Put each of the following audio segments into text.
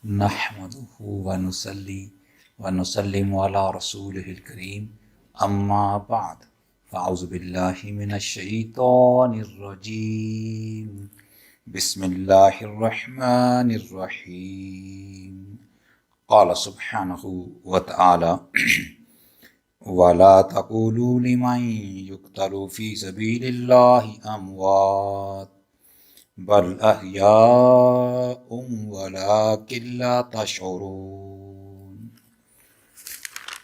नहमदुहु व नुसल्ली व नुसल्लिमु अला रसूलिहिल करीम अम्मा बाद फ़अऊज़ु बिल्लाहि मिनश शैतानिर रजीम बिस्मिल्लाहिर रहमानिर रहीम क़ाल सुब्हानहु व तआला वला तक़ूलू लिमन युक़्तलू फ़ी सबीलिल्लाहि अमवात बल अहयाउम वलाकिन ला तशऊरून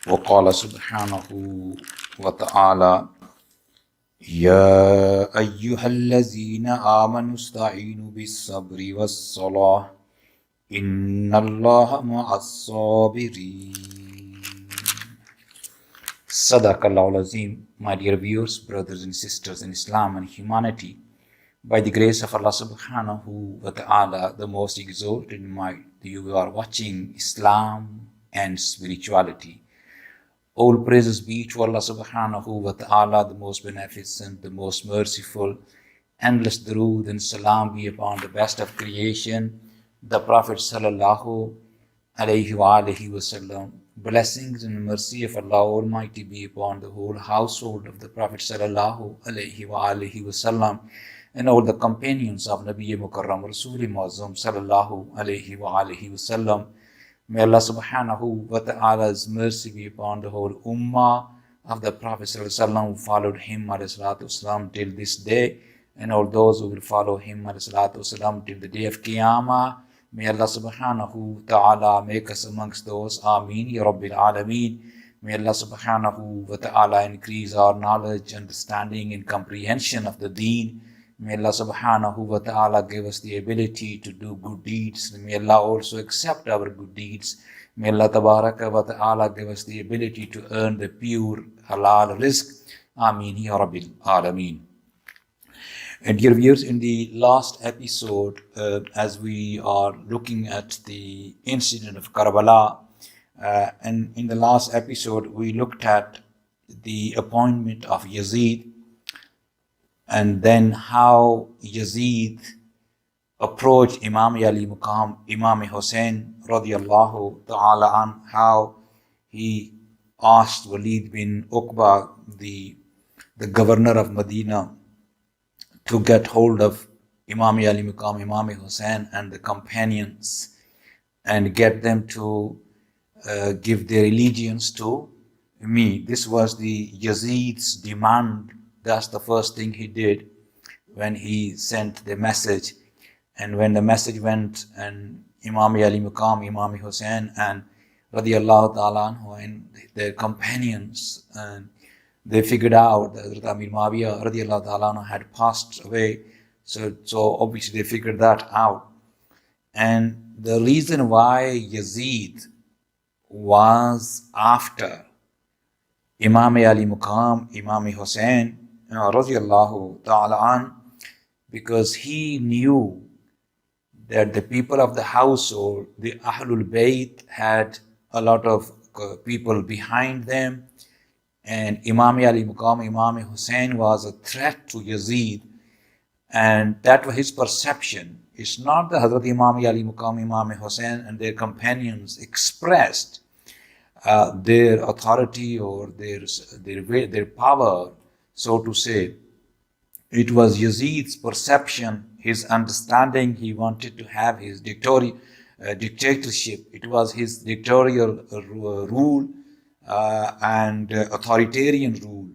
वक़ाल सुब्हानहु व तआला या अय्युहल्लज़ीना आमनु इस्तईनु बिस्सब्रि वस्सलाह इन्नल्लाहा मअस्साबिरीन. Sadaqallahul Azim. My dear viewers, brothers and sisters in Islam and humanity, by the grace of Allah subhanahu wa ta'ala, the most exalted in might, you are watching Islam and spirituality. All praises be to Allah subhanahu wa ta'ala, the most beneficent, the most merciful. Endless durood and salam be upon the best of creation, the Prophet sallallahu alayhi wa alihi wasallam. Blessings and mercy of Allah Almighty be upon the whole household of the Prophet sallallahu alayhi wa alihi wasallam and all the companions of Nabi Mukarram Rasuli Muazzam sallallahu alayhi wa alihi wasallam. May Allah subhanahu wa ta'ala's mercy be upon the whole ummah of the Prophet sallallahu alayhi wa sallam who followed him alayhi salatu wasalam till this day, and all those who will follow him alayhi salatu wasalam till the day of Qiyamah. May Allah subhanahu wa ta'ala make us amongst those. Ameen ya Rabbil Alameen. May Allah subhanahu wa ta'ala increase our knowledge, understanding and comprehension of the deen. May Allah subhanahu wa ta'ala give us the ability to do good deeds. May Allah also accept our good deeds. May Allah tabaraka wa ta'ala give us the ability to earn the pure halal rizq. Ameen ya Rabbil Alameen. And dear viewers, in the last episode, as we are looking at the incident of Karbala, and in the last episode, we looked at the appointment of Yazid, and then how Yazid approached Imam Ali Muqam, Imam Hussain radiyallahu ta'ala an, how he asked Walid bin Uqba, the governor of Medina, to get hold of Imam Ali Muqam, Imam Hussain and the companions and get them to give their allegiance to me. This was the Yazid's demand. That's the first thing he did when he sent the message. And when the message went, and Imam Ali Muqam, Imam Hussain and radiyallahu ta'ala anhu and their companions, and they figured out that Hazrat Amir Muawiyah radiyallahu ta'ala had passed away. So obviously they figured that out. And the reason why Yazid was after Imam Ali Muqam, Imam Hussain radiyallahu ta'ala an, because he knew that the people of the household, the Ahlul Bayt, had a lot of people behind them. And Imam Ali Muqam, Imam Hussain was a threat to Yazid, and that was his perception. It's not that Hazrat Imam Ali Muqam, Imam Hussain and their companions expressed their authority or their power, so to say. It was Yazid's perception, his understanding. He wanted to have his dictatorship. It was his dictatorial rule. And authoritarian rule,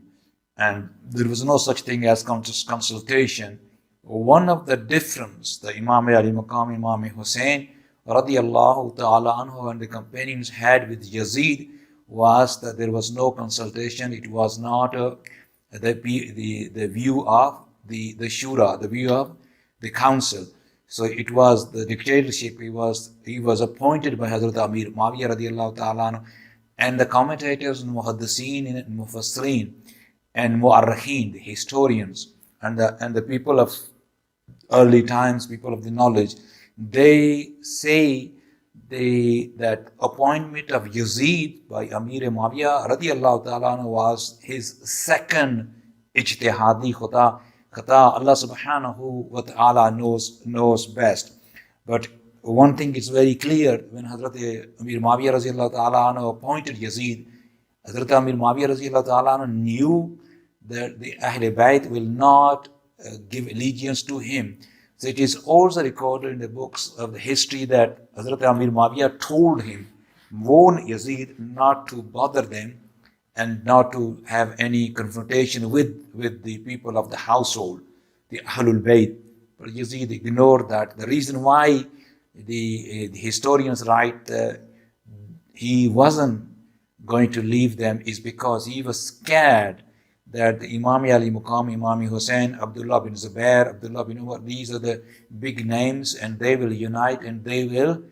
and there was no such thing as consultation. One of the difference the Imam Ali Muqam, Imam Hussain radiyallahu ta'ala anhu and the companions had with Yazid was that there was no consultation. It was not the view of the shura, the view of the council. So it was the dictatorship. He was appointed by Hazrat Amir Muawiyah radiyallahu ta'ala anhu. And the commentators, Muhaddiseen and Mufassirin and Mu'arrikhin, the historians, and the people of early times, people of the knowledge, they say that appointment of Yazid by Amir Muawiyah radiyallahu ta'ala was his second ijtihadi khata. Allah subhanahu wa ta'ala knows best. But one thing is very clear, when Hazrat Amir Muawiyah Raziyallahu Ta'ala Anhu appointed Yazid, Hazrat Amir Muawiyah Raziyallahu Ta'ala Anhu knew that the Ahl Bayt will not give allegiance to him. So it is also recorded in the books of the history that Hazrat Amir Muawiyah told him, warn Yazid not to bother them and not to have any confrontation with the people of the household, the Ahlul Bayt. But Yazid ignored that. The reason why the historians write he wasn't going to leave them is because he was scared that the Imam Ali Muqam, Imam Hussain, Abdullah bin Zubair, Abdullah bin Umar, these are the big names, and they will unite and they will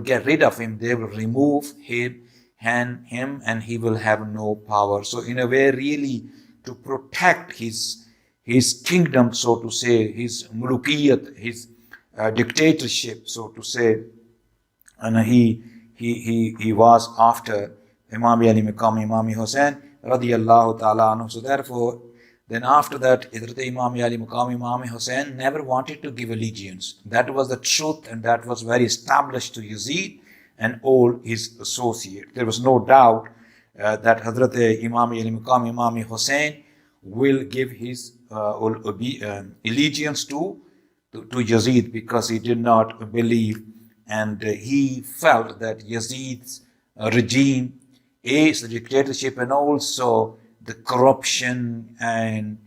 get rid of him, they will remove him and he will have no power. So in a way, really, to protect his kingdom, so to say, his mulukiyat, his dictatorship, so to say, and he was after Imam Ali Muqam, Imam Hussain radiyallahu ta'ala anhu. So therefore, then after that, Hazrat Imam Ali Muqam, Imam Hussain never wanted to give allegiance. That was the truth, and that was very established to Yazid and all his associates. There was no doubt that Hazrat Imam Ali Muqam, Imam Hussain will give his allegiance to Yazid, because he did not believe, and he felt that Yazid's regime is the dictatorship, and also the corruption and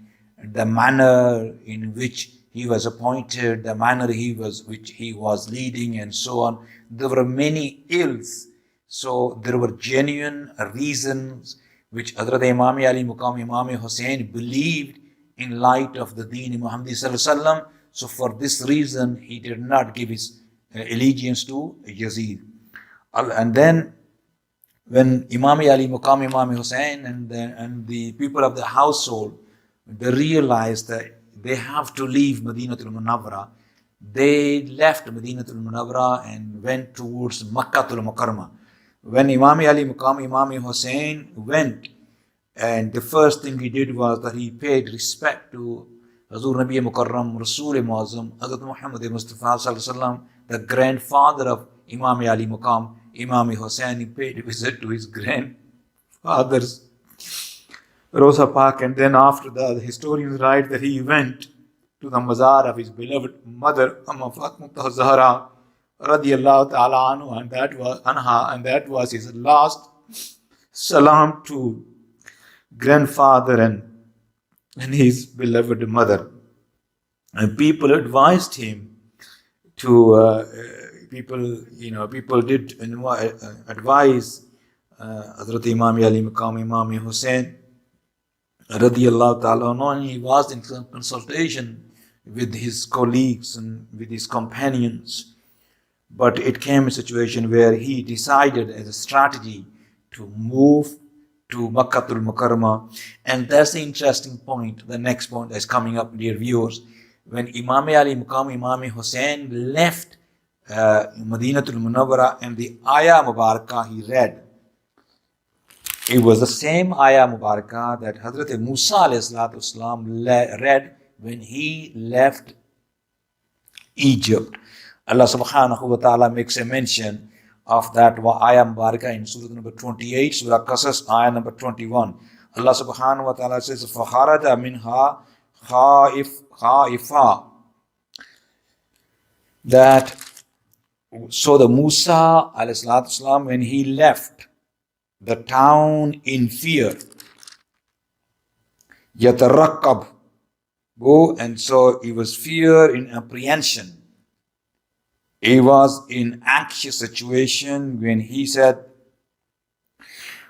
the manner in which he was appointed, the manner which he was leading, and so on. There were many ills. So there were genuine reasons which Hazrat Imam Ali Muqam, Imam Hussain believed in light of the Deen Muhammad Sallallahu Alaihi Wasallam. So for this reason, he did not give his allegiance to Yazid. And then when Imam Ali Muqam, Imam Hussain and the people of the household, they realized that they have to leave Madinatul Munawwara, they left Madinatul Munawwara and went towards Makkatul Mukarramah. When Imam Ali Muqam, Imam Hussain went, and the first thing he did was that he paid respect to Hazur Nabi Mukarram, Rasul Muazzam, Hazrat Muhammad Mustafa Sallallahu Alaihi Wasallam, the grandfather of Imam Ali Muqam, Imam Hussain. He paid a visit to his grandfather's Rosa Park, and then after that, the historians write that he went to the mazar of his beloved mother, Amma Fatimah Zahra radiyallahu ta'ala anhu, and that was his last salam to grandfather and his beloved mother. And people advised him to people did advise Hazrat Imam Ali Muqam, Imam Hussain radiyallahu ta'ala anhu, and he was in consultation with his colleagues and with his companions. But it came a situation where he decided as a strategy to move to Makkatul Mukarramah. And that's the interesting point, the next point that's coming up, dear viewers. When Imam Ali Muqam, Imam Hussain left Madinatul Munawwara, and the ayah Mubarakah he read, it was the same ayah Mubarakah that Hazrat Musa alayhi read when he left Egypt. Allah subhanahu wa ta'ala makes a mention of that ayah Mubarakah in Surah number 28, Surah Qasas, ayah number 21. Allah subhanahu wa ta'ala says, فَخَرَجَ مِنْهَا خَائِفًا. That, so the Musa alayhi when he left the town in fear, يَتَرَقَّبْ, and so he was fear in apprehension. He was in anxious situation when he said,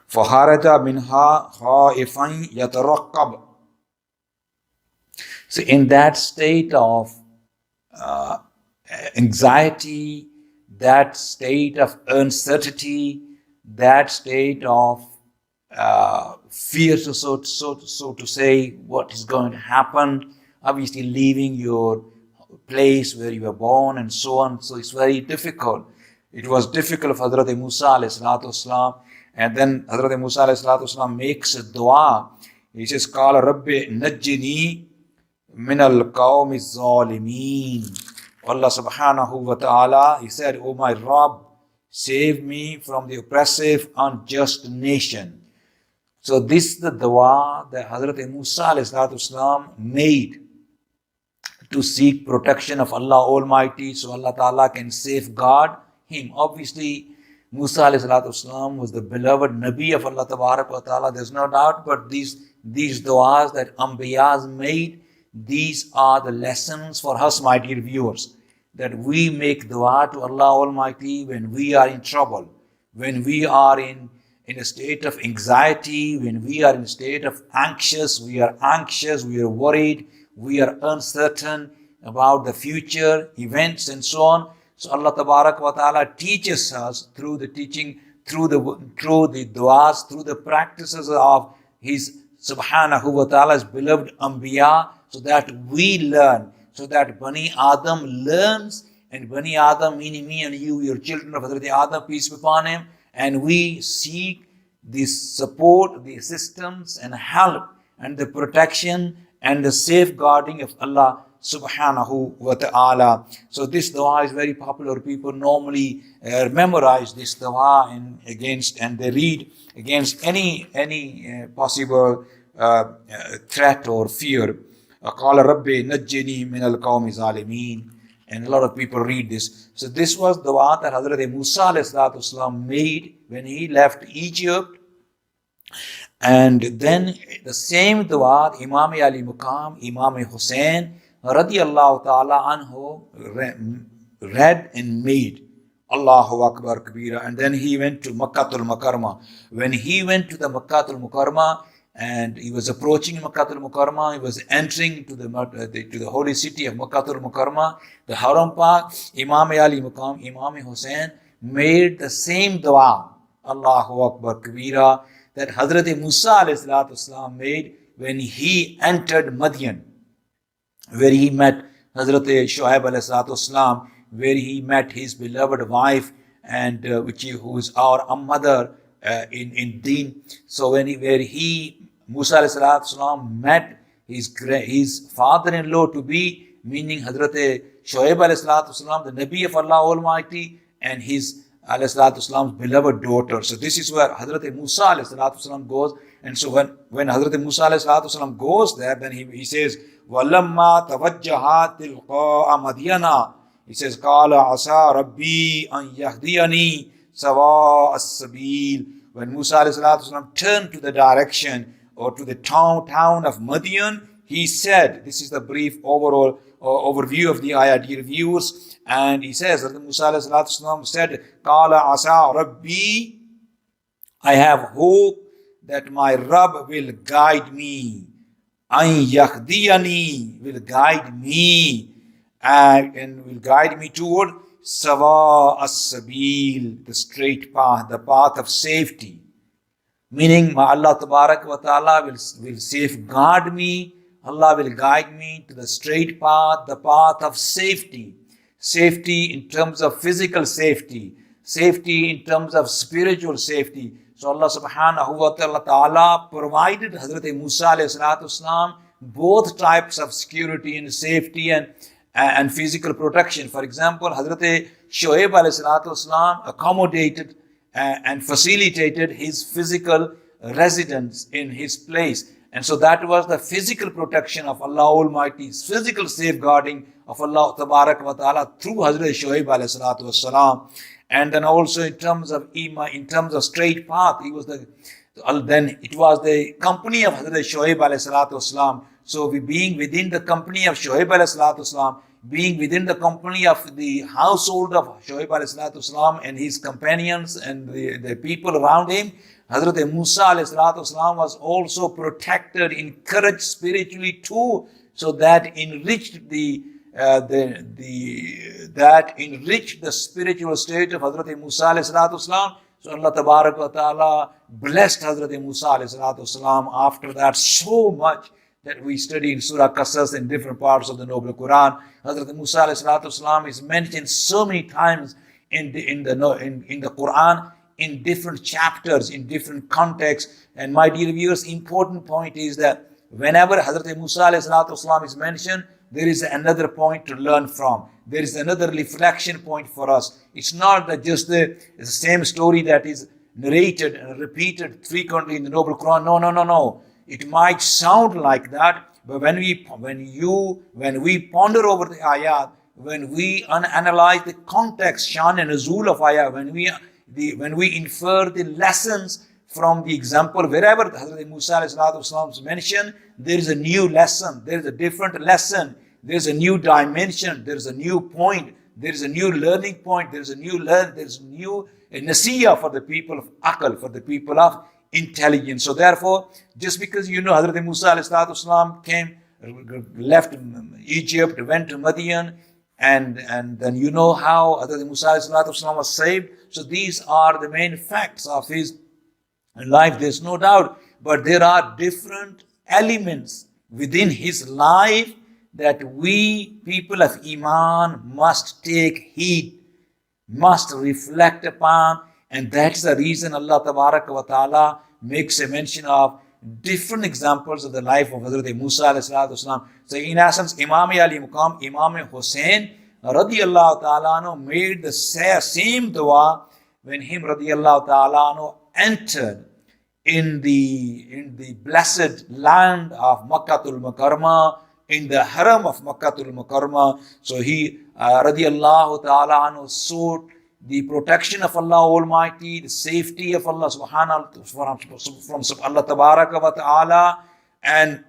فَخَرَجَ مِنْهَا خَائِفًا يَتَرَقَّبْ. So in that state of anxiety, that state of uncertainty, that state of fear, so to say, what is going to happen, obviously leaving your place where you were born and so on. So it's very difficult. It was difficult for Hazrat Musa alayhi, and then Hazrat Musa alayhi makes a dua. He says, قَالَ رَبِّ نَجِّنِي مِنَ الْقَوْمِ الظَّالِمِينَ. Allah subhanahu wa ta'ala, he said, "O my Rabb, save me from the oppressive, unjust nation." So this is the dua that Hazrat Musa alayhi salatu wasalam made to seek protection of Allah Almighty, so Allah Ta'ala can safeguard him. Obviously, Musa alayhi salatu wasalam was the beloved Nabi of Allah Ta'ala, there's no doubt, but these du'as that Anbiyas made, these are the lessons for us, my dear viewers, that we make dua to Allah Almighty when we are in trouble, when we are in a state of anxiety, when we are in a state of we are worried, we are uncertain about the future events and so on. So Allah Ta'ala teaches us through the teaching, through the du'as, through the practices of His Subhanahu wa Ta'ala's beloved Anbiya, so that we learn, so that Bani Adam learns, and Bani Adam meaning me and you, your children of Hazrat Adam, peace be upon him, and we seek the support, the assistance and help and the protection and the safeguarding of Allah Subhanahu wa Ta'ala. So this dua is very popular. People normally memorize this dua and they read against any possible threat or fear. قَالَ رَبِّ نَجِّنِي مِنَ الْقَوْمِ الظَّالِمِينَ. And a lot of people read this. So this was the dua that Hazrat Musa alayhi salatu wasalam made when he left Egypt. And then the same dua, Imam Ali Muqam, Imam Hussain radiyallahu ta'ala anhu read and made. Allahu Akbar Kabira. And then he went to Makkatul Mukarramah. When he went to the Makkatul Mukarramah, and he was approaching Makkatul Mukarramah, he was entering to the holy city of Makkatul Mukarramah, the Haram Park, Imam Ali Muqam, Imam Hussain made the same dua, Allahu Akbar Kabira, that Hazrat Musa alayhi salatu wasalam made when he entered Madian, where he met Hazrat Shuaib alayhi salatu wasalam, where he met his beloved wife, and who is our mother in Deen. So Musa alayhi salatu wasalam met his father-in-law to be, meaning Hazrat Shuaib alayhi salatu wasalam, the Nabi of Allah Almighty, and his alayhi salatu wasalam's beloved daughter. So this is where Hazrat Musa alayhi salatu wasalam goes. And so when Hazrat Musa alayhi salatu wasalam goes there, then he says, وَلَمَّا تَوَجَّهَا تِلْقَاءَ مَدْيَنَا, he says, قَالَ عَسَى رَبِّي أَنْ يَهْدِيَنِي سَوَاءَ السَّبِيلِ. When Musa alayhi salatu wasalam turned to the direction or to the town of Madian, he said, this is the brief overall overview of the ayah, dear viewers. And he says, Musa alayhi salatu wasalam said, قَالَ عَسَى رَبِّي, I have hope that my Rabb will guide me. أَنْ يَهْدِيَنِي, will guide me, and will guide me toward Sawa as-Sabil, the straight path, the path of safety. Meaning, Allah Tabarak wa Ta'ala will safeguard me, Allah will guide me to the straight path, the path of safety. Safety in terms of physical safety, safety in terms of spiritual safety. So Allah Subhanahu wa Ta'ala provided Hazrat Musa alayhi salatu wasalam both types of security and safety and physical protection. For example, Hazrat Shuaib alayhi salatu wasalam accommodated and facilitated his physical residence in his place. And so that was the physical protection of Allah Almighty's physical safeguarding of Allah Tabarak wa Ta'ala through Hazrat Shuaib alayhi salatu wasalam. And then also in terms of straight path, it was the company of Hazrat Shuaib alayhi salatu wasalam. So we being within the company of Shuaib alayhi salatu wasalam, being within the company of the household of Shuaib alayhi salatu wasalam and his companions and the people around him, Hazrat Musa alayhi salatu wasalam was also protected, encouraged spiritually too, so that enriched the spiritual state of Hazrat Musa alayhi salatu wasalam. So Allah Tabarak wa Ta'ala blessed Hazrat Musa alayhi salatu wasalam after that so much that we study in Surah Qasas in different parts of the Noble Quran. Hazrat Musa alayhi salatu wasalam is mentioned so many times in the Quran, in different chapters, in different contexts. And my dear viewers, important point is that whenever Hazrat Musa alayhi salatu wasalam is mentioned, there is another point to learn from. There is another reflection point for us. It's not that just the same story that is narrated and repeated frequently in the Noble Quran. No. It might sound like that, but when we ponder over the ayat, when we analyze the context, shan and nuzul of ayat, when we infer the lessons from the example, wherever Hazrat Musa is mentioned, there is a new lesson, there is a different lesson, there is a new dimension, there is a new point, there is a new learning point, there is a new nasiyah for the people of aql, for the people of intelligence. So therefore, just because Hazrat Musa came, left Egypt, went to Madian, and then how Hazrat Musa was saved. So these are the main facts of his life, there's no doubt. But there are different elements within his life that we, people of Iman, must take heed, must reflect upon. And that's the reason Allah wa ta'ala makes a mention of different examples of the life of Hazrat Musa alayhi salam. So in essence, Imam Ali Muqam, Imam Hussain radiyallahu ta'ala made the same dua when him radiyallahu ta'ala entered in the blessed land of Makkatul Mukarramah, in the haram of Makkatul Mukarramah. So he radiyallahu ta'ala sought the protection of Allah Almighty, the safety of Allah subhanahu from Allah tabaraka wa ta'ala, and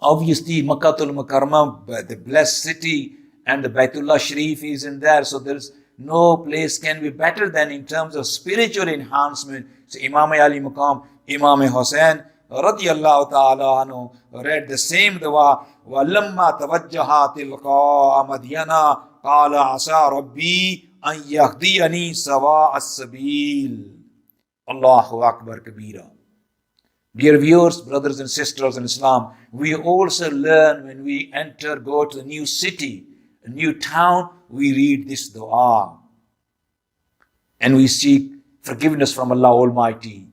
obviously Makkatul Mukarramah, the blessed city, and the Baitullah Sharif is in there. So there's no place can be better than in terms of spiritual enhancement. So Imam Ali Muqam, Imam Hussain radiyallahu ta'ala anhu read the same dua. وَلَمَّا تَوَجَّهَا تِلْقَاءَ مَدْيَنَا قَالَ عَسَى رَبِّي أَنْ يَهْدِيَنِي سَوَاءَ السَّبِيلِ. Allahu Akbar Kabira. Dear viewers, brothers and sisters in Islam, we also learn when we go to a new city, a new town, we read this dua. And we seek forgiveness from Allah Almighty.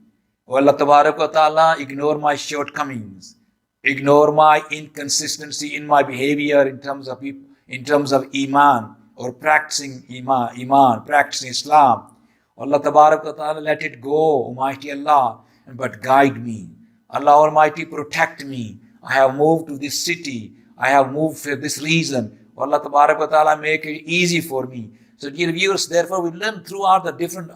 Oh Allah Tabarak wa Ta'ala, ignore my shortcomings. Ignore my inconsistency in my behavior in terms of Iman or practicing Iman, practicing Islam. Allah Tabarak wa Ta'ala, let it go, Almighty Allah, but guide me. Allah Almighty, protect me. I have moved to this city. I have moved for this reason. Allah Tabarak wa Ta'ala, make it easy for me. So dear viewers, therefore we learn throughout the different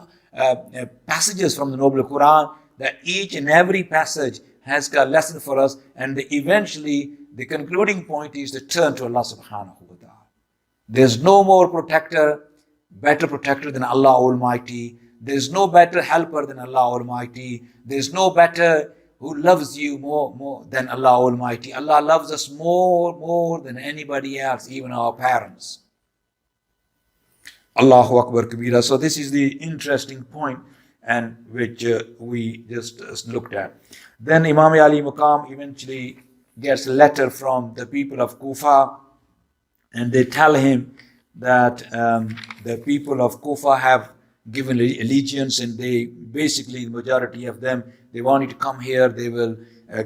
passages from the Noble Quran that each and every passage has got a lesson for us, and eventually the concluding point is to turn to Allah subhanahu wa ta'ala. There's no more better protector than Allah Almighty. There's no better helper than Allah Almighty. There's no better who loves you more than Allah Almighty. Allah loves us more than anybody else, even our parents. Allahu Akbar Kabira. So this is the interesting point, and which we just looked at. Then Imam Ali Muqam eventually gets a letter from the people of Kufa, and they tell him that the people of Kufa have given allegiance, and they basically, the majority of them, they want you to come here, they will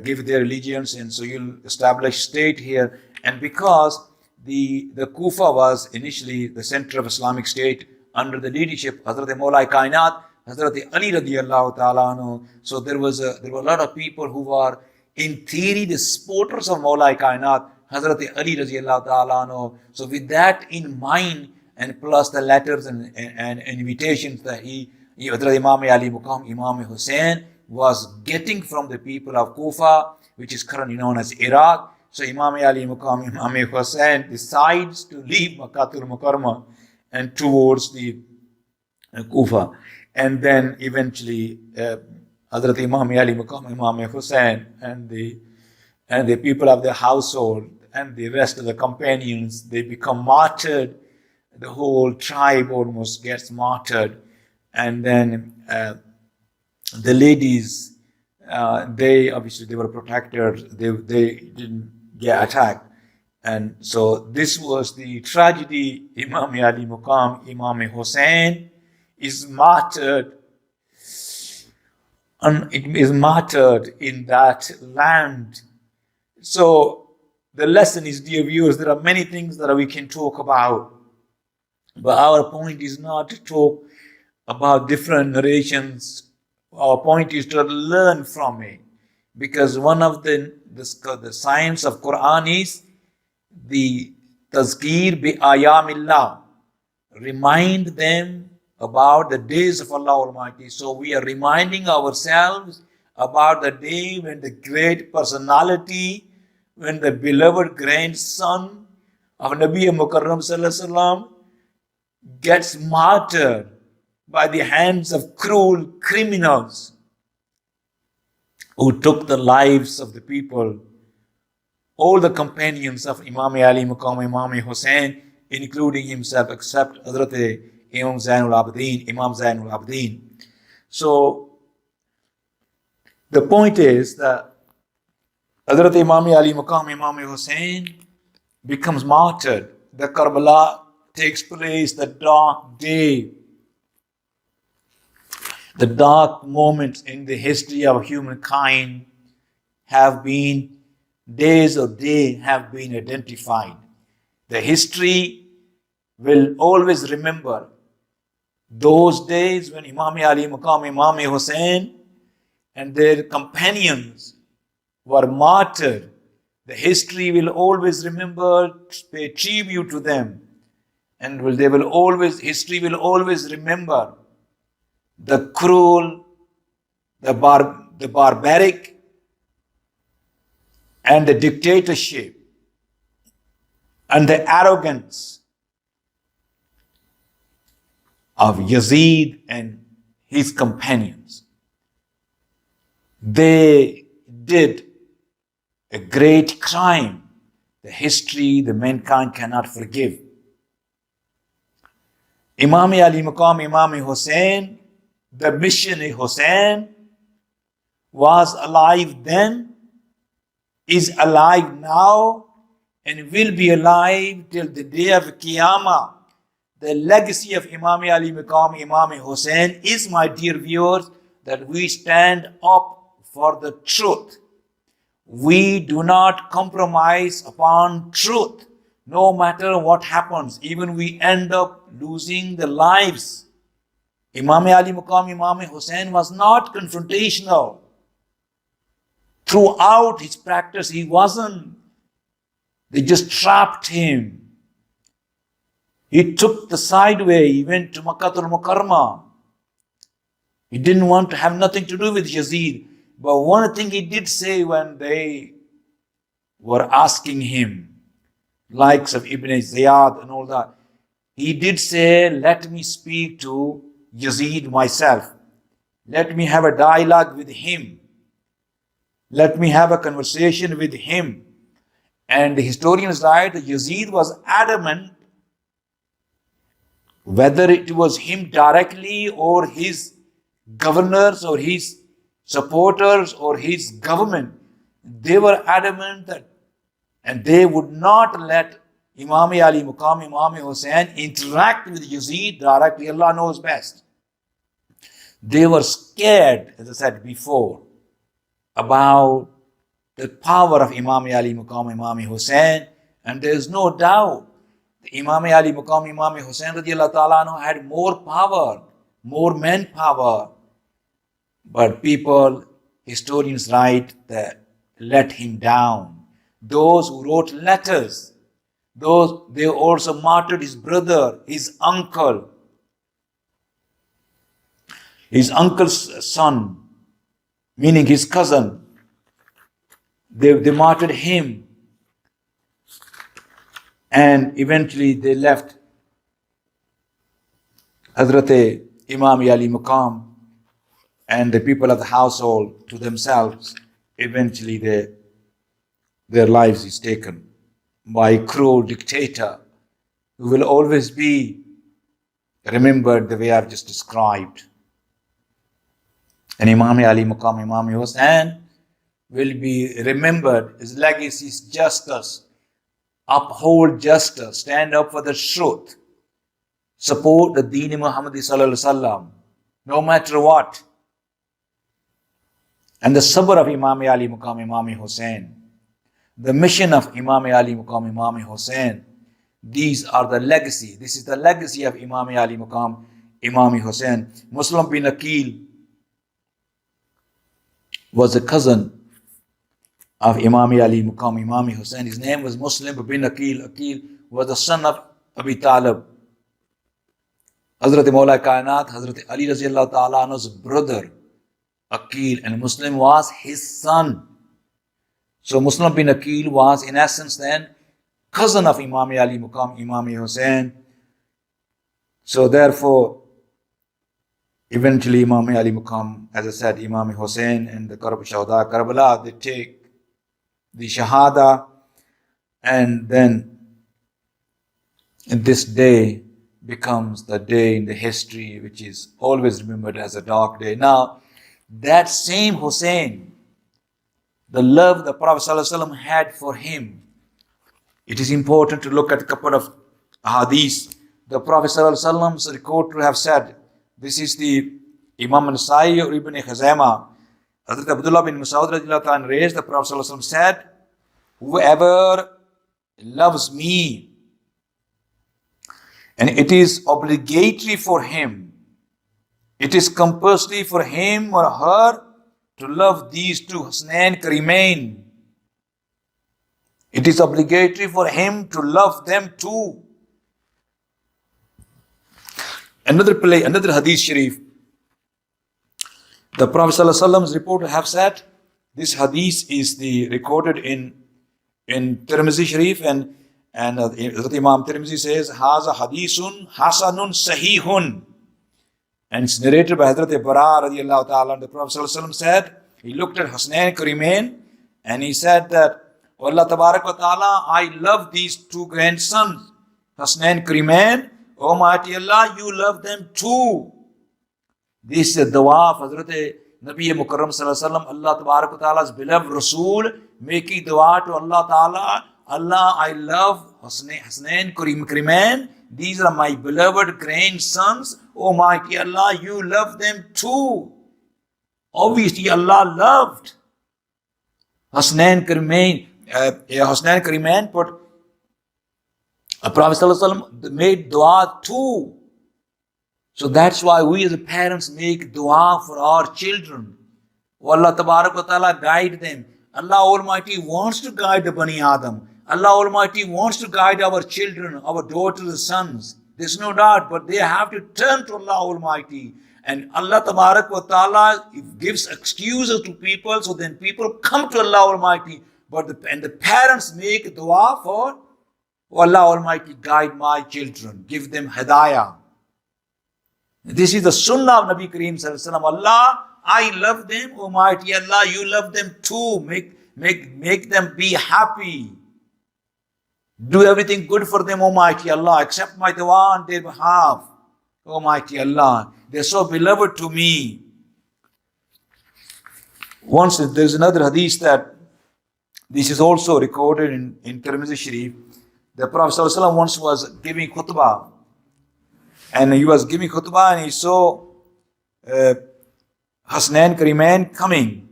give their allegiance, and so you'll establish state here. And because the Kufa was initially the center of Islamic State under the leadership of Hazrat Maulai Kainat, Hazrat Ali radiyallahu ta'ala anhu. So there were a lot of people who were in theory the supporters of Maulai Kainat, Hazrat Ali radiyallahu ta'ala anhu. So with that in mind, and plus the letters and invitations that Hazrat Imam Ali Muqam, Imam Hussain was getting from the people of Kufa, which is currently known as Iraq. So Imam Ali Muqam, Imam Hussain decides to leave Makkatul Mukarramah and towards the Kufa. And then eventually Hazrat Imam Ali Muqam, Imam Hussain and the people of the household and the rest of the companions, they become martyred. The whole tribe almost gets martyred. And then the ladies, they were protected. They didn't get attacked. And so this was the tragedy. Imam Ali Muqam, Imam Hussain is martyred. And it is martyred in that land. So the lesson is, dear viewers, there are many things that we can talk about. But our point is not to talk about different narrations. Our point is to learn from it. Because one of the science of Quran is the tazkir bi ayamillah. Remind them about the days of Allah Almighty. So we are reminding ourselves about the day when the great personality, when the beloved grandson of Nabi Mukarram Sallallahu Alaihi Wasallam gets martyred by the hands of cruel criminals who took the lives of the people. All the companions of Imam Ali Maqam Imam Hussain, including himself, except Hazrat Imam Zainul Abidin. So the point is that Hazrat Imam Ali Maqam Imam Hussain becomes martyred. The Karbala takes place, the dark day, the dark moments in the history of humankind have been, days of day have been identified. The history will always remember those days when Imam Ali Maqam Imam Hussain and their companions were martyred. The history will always remember, pay tribute to them. And history will always remember the cruel, the barbaric, and the dictatorship, and the arrogance of Yazid and his companions. They did a great crime. The mankind cannot forgive. Imam Ali Maqam Imam Hussain, the mission Hussain, was alive then, is alive now, and will be alive till the day of Qiyamah. The legacy of Imam Ali Maqam Imam Hussain is, my dear viewers, that we stand up for the truth. We do not compromise upon truth. No matter what happens, even we end up losing the lives. Imam Ali Maqam Imam Hussain was not confrontational. Throughout his practice, he wasn't. They just trapped him. He took the side way. He went to Makkatul Mukarramah. He didn't want to have nothing to do with Yazid. But one thing he did say when they were asking him, likes of Ibn Ziyad and all that, he did say, let me speak to Yazid myself. Let me have a dialogue with him. Let me have a conversation with him. And the historians write that Yazid was adamant, whether it was him directly or his governors or his supporters or his government, they were adamant that, and they would not let Imam Ali Maqam Imam Hussain interact with Yazid directly. Allah knows best. They were scared, as I said before, about the power of Imam Ali Maqam Imam Hussain, and there is no doubt that Imam Ali Maqam Imam Hussain radiallahu ta'ala anhu had more power, more manpower. But people, historians write that let him down. Those who wrote letters, they also martyred his brother, his uncle's son, meaning his cousin. They martyred him. And eventually they left Hazrat Imam Ali Maqam and the people of the household to themselves. Eventually their lives is taken by a cruel dictator who will always be remembered the way I've just described. And Imam Ali Maqam Imam Hussain will be remembered. His legacy is justice. Uphold justice. Stand up for the truth. Support the Deen Muhammad Sallallahu Alaihi Wasallam, no matter what. And the sabr of Imam Ali Maqam Imam Hussain. the mission of Imam Ali Maqam, Imam Hussain. These are the legacy. This is the legacy of Imam Ali Maqam, Imam Hussain. Muslim bin Aqil was a cousin of Imam Ali Maqam, Imam Hussain. His name was Muslim bin Aqil. Aqil was the son of Abi Talib. Hazrat Mawla Kainat, Hazrat Ali Raziyallahu Ta'ala anhu's brother, Aqil, and Muslim was his son. So Muslim bin Aqil was in essence then cousin of Imam Ali Maqam, Imam Hussain. So therefore, eventually Imam Ali Maqam, as I said, Imam Hussain and the Karbala, they take the Shahada, and then this day becomes the day in the history which is always remembered as a dark day. Now, that same Hussain, the love the Prophet ﷺ had for him, it is important to look at a couple of hadiths. The Prophet ﷺ is recorded to have said, this is the Imam Nasai or Ibn Khuzaimah, Hazrat Abdullah bin Mas'ud radiallahu anhu raised, the Prophet ﷺ said, whoever loves me, and it is obligatory for him, it is compulsory for him or her to love these two Husnain Karimain. It is obligatory for him to love them too. Another hadith sharif, the Prophet ﷺ is reported to have said, this hadith is recorded in Tirmidhi Sharif, and Imam Tirmidhi says, Haza hadithun hasanun sahihun. And it's narrated by Hazrat Bara radiallahu ta'ala. The Prophet ﷺ said, he looked at Husnain Karimain and he said that, O Allah Tabarak wa Ta'ala, I love these two grandsons, Husnain Karimain. Almighty Allah, you love them too. This is a dua of Hazrat Nabi Mukarram Sallallahu Alaihi Wasallam, Allah Tabarak wa Ta'ala's beloved Rasul, making dua to Allah Ta'ala. Allah, I love Husnain Karimain. These are my beloved grandsons. Almighty Allah, you love them too. Obviously, Allah loved Husnain Karimain. Husnain Karimain, but Prophet ﷺ made dua too. So that's why we as parents make dua for our children. Oh Allah Tabarak wa Ta'ala, guide them. Allah Almighty wants to guide the Bani Adam. Allah Almighty wants to guide our children, our daughters, sons. There's no doubt, but they have to turn to Allah Almighty. And Allah Tabarak wa Ta'ala gives excuses to people, so then people come to Allah Almighty. But the parents make dua for, oh Allah Almighty, guide my children, give them hidayah. This is the sunnah of Nabi Kareem Sallallahu Alaihi Wasallam. Allah, I love them, Almighty Allah, you love them too. Make them be happy. Do everything good for them, Almighty Allah. Accept my dua on their behalf, Almighty Allah. They're so beloved to me. Once there's another hadith that this is also recorded in Tirmidhi Sharif. The Prophet ﷺ once was giving khutbah, and he was giving khutbah and he saw Husnain Karimain coming,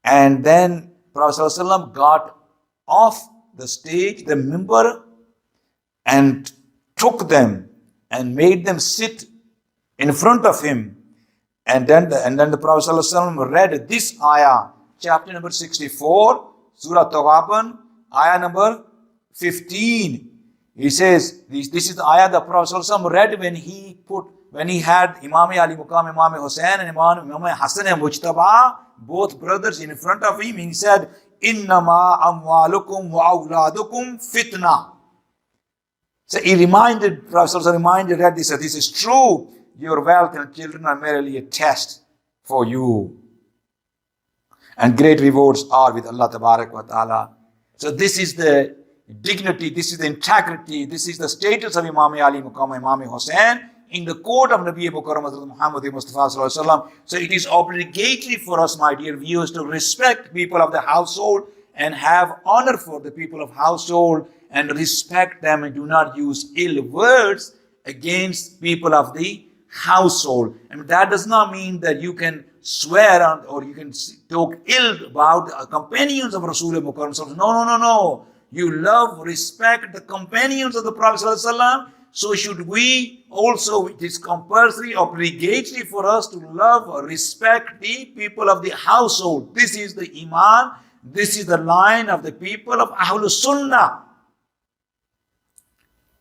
and then Prophet ﷺ got off the stage, the minbar, and took them and made them sit in front of him, and then the Prophet ﷺ read this ayah, chapter number 64, Surah Taghaban, ayah number 15. He says, this is the ayah the Prophet ﷺ read when he had Imam Ali Maqam, Imam Hussain and Imam Hassan and Mujtaba, both brothers in front of him. He said, Innama amwalukum wa awladukum fitna. So he reminded, Prophet ﷺ reminded that this is true. Your wealth and children are merely a test for you. And great rewards are with Allah Tabarak wa Ta'ala. So this is the dignity, this is the integrity, this is the status of Imam Ali Maqam, Imam Hussain in the court of Nabi Mukarram Muhammad Mustafa Sallallahu Alaihi Wasallam. So it is obligatory for us, my dear viewers, to respect people of the household and have honor for the people of household and respect them, and do not use ill words against people of the household. And that does not mean that you can swear on, or you can talk ill about the companions of Rasulullah Mukarram. No. You love, respect the companions of the Prophet ﷺ. So should we also, it is compulsory, obligatory for us to love or respect the people of the household. This is the Iman. This is the line of the people of Ahlul Sunnah.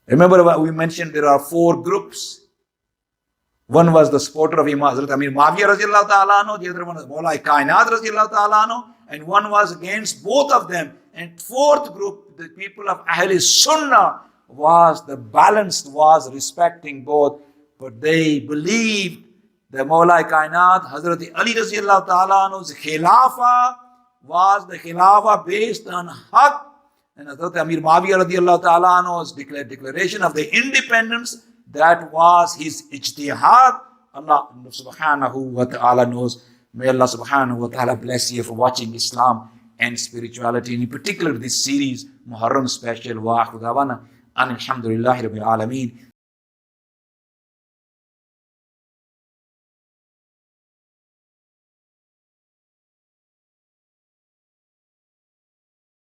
Remember what we mentioned, there are 4 groups. One was the supporter of Imam Hazrat Amir Muawiyah radiallahu ta'ala anhu, the other one was Mawla Kainat radiallahu ta'ala anhu, and one was against both of them. And 4th group, the people of Ahl Sunnah, was the balanced, was respecting both, but they believed the Mawla Kainat, Hazrat Ali radiallahu ta'ala anhu's Khilafah was the Khilafah based on Haqq, and Hazrat Amir Muawiyah radiallahu ta'ala anhu's declaration of the independence, that was his ijtihad. Allah subhanahu wa ta'ala knows. May Allah subhanahu wa ta'ala bless you for watching Islam and spirituality, and in particular this series, Muharram special. Wa akhu dawana, alhamdulillahi rabbil alameen.